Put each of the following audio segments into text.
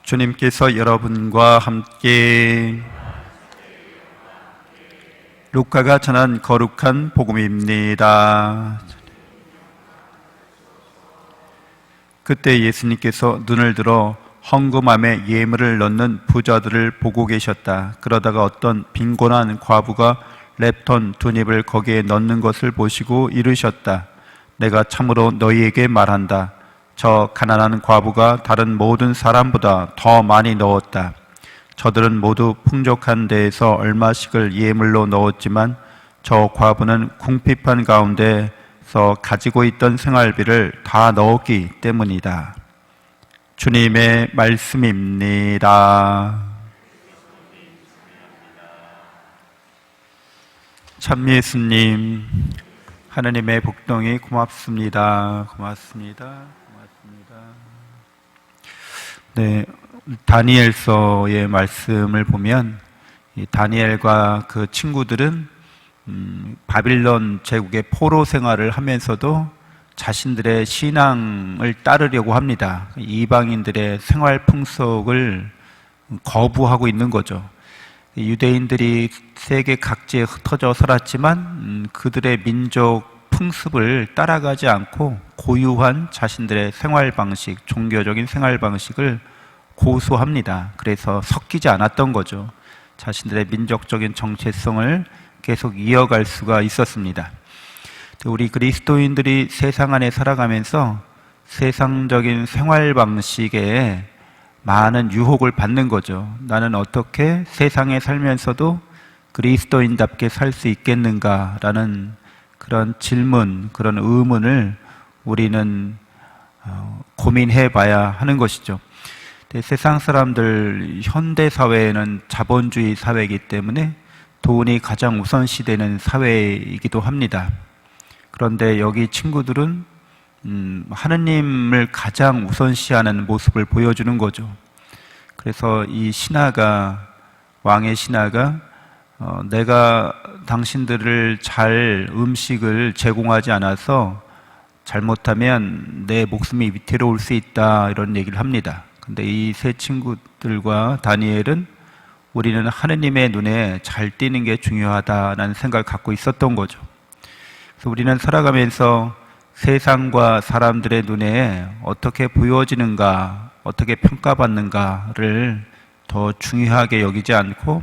주님께서 여러분과 함께 루카가 전한 거룩한 복음입니다. 그때 예수님께서 눈을 들어 헌금함에 예물을 넣는 부자들을 보고 계셨다. 그러다가 어떤 빈곤한 과부가 렙돈 2닙을 거기에 넣는 것을 보시고 이르셨다. 내가 참으로 너희에게 말한다. 저 가난한 과부가 다른 모든 사람보다 더 많이 넣었다. 저들은 모두 풍족한 데에서 얼마씩을 예물로 넣었지만 저 과부는 궁핍한 가운데서 가지고 있던 생활비를 다 넣었기 때문이다. 주님의 말씀입니다. 참 예수님, 하나님의 복동이 고맙습니다. 고맙습니다. 네, 다니엘서의 말씀을 보면 이 다니엘과 그 친구들은 바빌론 제국의 포로 생활을 하면서도 자신들의 신앙을 따르려고 합니다. 이방인들의 생활 풍속을 거부하고 있는 거죠. 유대인들이 세계 각지에 흩어져 살았지만 그들의 민족 풍습을 따라가지 않고 고유한 자신들의 생활 방식, 종교적인 생활 방식을 고수합니다. 그래서 섞이지 않았던 거죠. 자신들의 민족적인 정체성을 계속 이어갈 수가 있었습니다. 우리 그리스도인들이 세상 안에 살아가면서 세상적인 생활 방식에 많은 유혹을 받는 거죠. 나는 어떻게 세상에 살면서도 그리스도인답게 살 수 있겠는가라는 그런 질문, 그런 의문을 우리는 고민해 봐야 하는 것이죠. 세상 사람들, 현대 사회는 자본주의 사회이기 때문에 돈이 가장 우선시되는 사회이기도 합니다. 그런데 여기 친구들은 하느님을 가장 우선시하는 모습을 보여주는 거죠. 그래서 이 신하가, 왕의 신하가 내가 당신들을 잘 음식을 제공하지 않아서 잘못하면 내 목숨이 위태로울 수 있다, 이런 얘기를 합니다. 근데 이 세 친구들과 다니엘은 우리는 하느님의 눈에 잘 띄는 게 중요하다는 생각을 갖고 있었던 거죠. 그래서 우리는 살아가면서 세상과 사람들의 눈에 어떻게 보여지는가, 어떻게 평가받는가를 더 중요하게 여기지 않고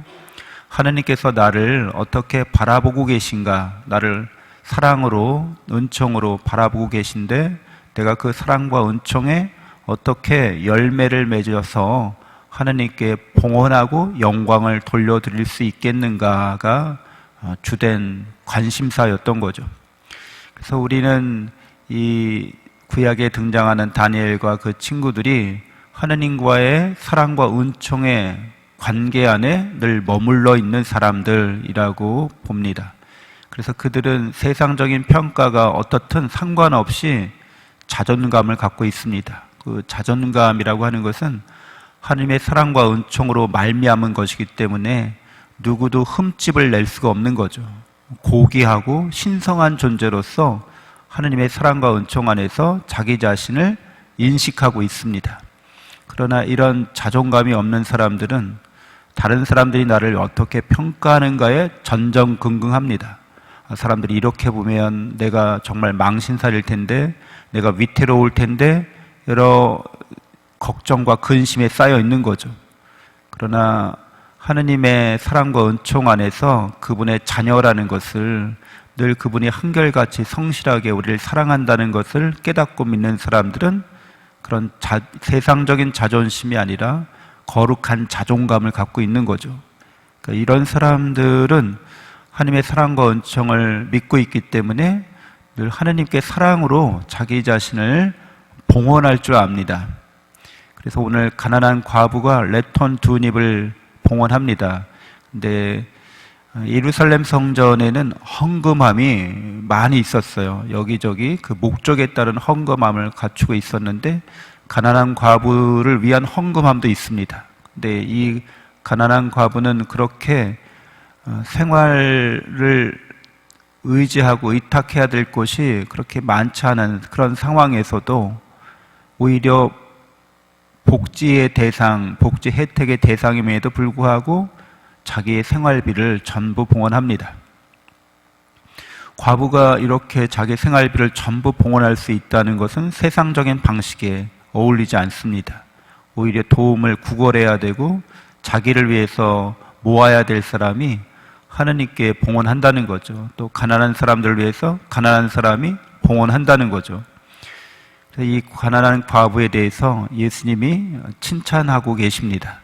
하느님께서 나를 어떻게 바라보고 계신가, 나를 사랑으로, 은총으로 바라보고 계신데 내가 그 사랑과 은총에 어떻게 열매를 맺어서 하느님께 봉헌하고 영광을 돌려드릴 수 있겠는가가 주된 관심사였던 거죠. 그래서 우리는 이 구약에 등장하는 다니엘과 그 친구들이 하느님과의 사랑과 은총의 관계 안에 늘 머물러 있는 사람들이라고 봅니다. 그래서 그들은 세상적인 평가가 어떻든 상관없이 자존감을 갖고 있습니다. 그 자존감이라고 하는 것은 하나님의 사랑과 은총으로 말미암은 것이기 때문에 누구도 흠집을 낼 수가 없는 거죠. 고귀하고 신성한 존재로서 하나님의 사랑과 은총 안에서 자기 자신을 인식하고 있습니다. 그러나 이런 자존감이 없는 사람들은 다른 사람들이 나를 어떻게 평가하는가에 전전긍긍합니다. 사람들이 이렇게 보면 내가 정말 망신살일 텐데, 내가 위태로울 텐데, 여러 걱정과 근심에 쌓여 있는 거죠. 그러나 하느님의 사랑과 은총 안에서 그분의 자녀라는 것을, 늘 그분이 한결같이 성실하게 우리를 사랑한다는 것을 깨닫고 믿는 사람들은 그런 세상적인 자존심이 아니라 거룩한 자존감을 갖고 있는 거죠. 그러니까 이런 사람들은 하나님의 사랑과 은총을 믿고 있기 때문에 늘 하나님께 사랑으로 자기 자신을 봉헌할 줄 압니다. 그래서 오늘 가난한 과부가 렙돈 2닙을 봉헌합니다. 근데 예루살렘 성전에는 헌금함이 많이 있었어요. 여기저기 그 목적에 따른 헌금함을 갖추고 있었는데 가난한 과부를 위한 헌금함도 있습니다. 근데 이 가난한 과부는 그렇게 생활을 의지하고 의탁해야 될 곳이 그렇게 많지 않은 그런 상황에서도 오히려 복지의 대상, 복지 혜택의 대상임에도 불구하고 자기의 생활비를 전부 봉헌합니다. 과부가 이렇게 자기 생활비를 전부 봉헌할 수 있다는 것은 세상적인 방식에 어울리지 않습니다. 오히려 도움을 구걸해야 되고 자기를 위해서 모아야 될 사람이 하느님께 봉헌한다는 거죠. 또 가난한 사람들을 위해서 가난한 사람이 봉헌한다는 거죠. 이 가난한 과부에 대해서 예수님이 칭찬하고 계십니다.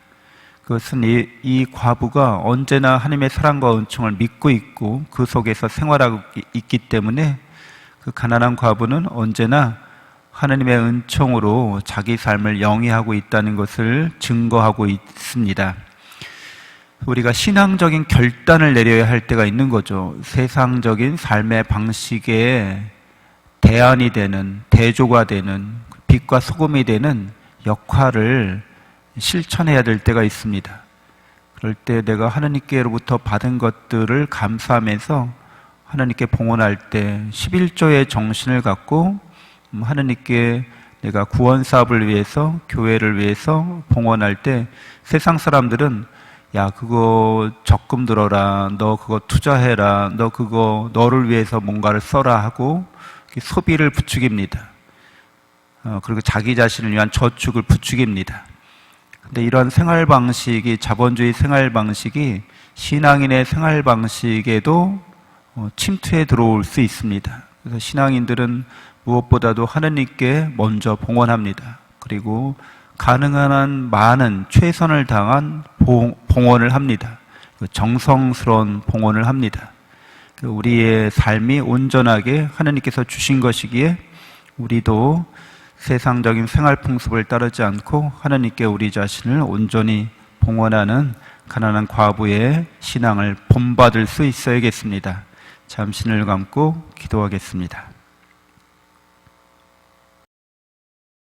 그것은 이 과부가 언제나 하나님의 사랑과 은총을 믿고 있고 그 속에서 생활하고 있기 때문에 그 가난한 과부는 언제나 하나님의 은총으로 자기 삶을 영위하고 있다는 것을 증거하고 있습니다. 우리가 신앙적인 결단을 내려야 할 때가 있는 거죠. 세상적인 삶의 방식에 대안이 되는, 대조가 되는, 빛과 소금이 되는 역할을 실천해야 될 때가 있습니다. 그럴 때 내가 하나님께로부터 받은 것들을 감사하면서 하나님께 봉헌할 때 11조의 정신을 갖고 하나님께 내가 구원 사업을 위해서, 교회를 위해서 봉헌할 때 세상 사람들은 야, 그거 적금 들어라, 너 그거 투자해라, 너 그거 너를 위해서 뭔가를 써라 하고 소비를 부추깁니다. 그리고 자기 자신을 위한 저축을 부추깁니다. 근데 이런 생활 방식이, 자본주의 생활 방식이 신앙인의 생활 방식에도 침투해 들어올 수 있습니다. 그래서 신앙인들은 무엇보다도 하나님께 먼저 봉헌합니다. 그리고 가능한 한 많은 최선을 다한 봉헌을 합니다. 정성스러운 봉헌을 합니다. 우리의 삶이 온전하게 하나님께서 주신 것이기에 우리도 세상적인 생활 풍습을 따르지 않고 하나님께 우리 자신을 온전히 봉헌하는 가난한 과부의 신앙을 본받을 수 있어야겠습니다. 잠시 눈을 감고 기도하겠습니다.